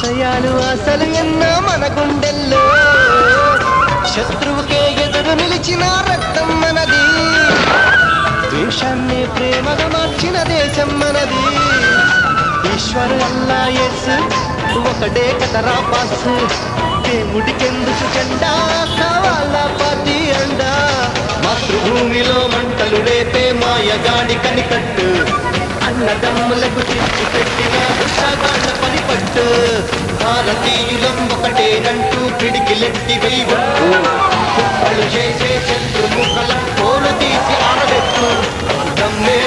ఆశయాలు అసలు ఎన్నో మన గుండెల్లో శత్రువుకే ఎదురు నిలిచిన రక్తం మనది ద్వేషాన్ని ప్రేమగా మార్చిన దేశం మనది ఈశ్వరు అల్లా యేసు ఒకటే కదరా పాస్ దేవుడికెందుకు జెండా కావాలా పార్టీ అండా మాతృభూమిలో మంటలు రేపే మాయగాడి కనికట్టు అన్నదమ్ములకు చిచ్చు పెట్టిన ఉషాగాళ్ళ పనిపట్టు భారతీయులం ఒకటేనంటూ పిడికిలెట్టి వెయ్యొట్టు కుప్పలు చేసే శత్రుముఖల తోలు తీసి ఆరబెట్టు దమ్మే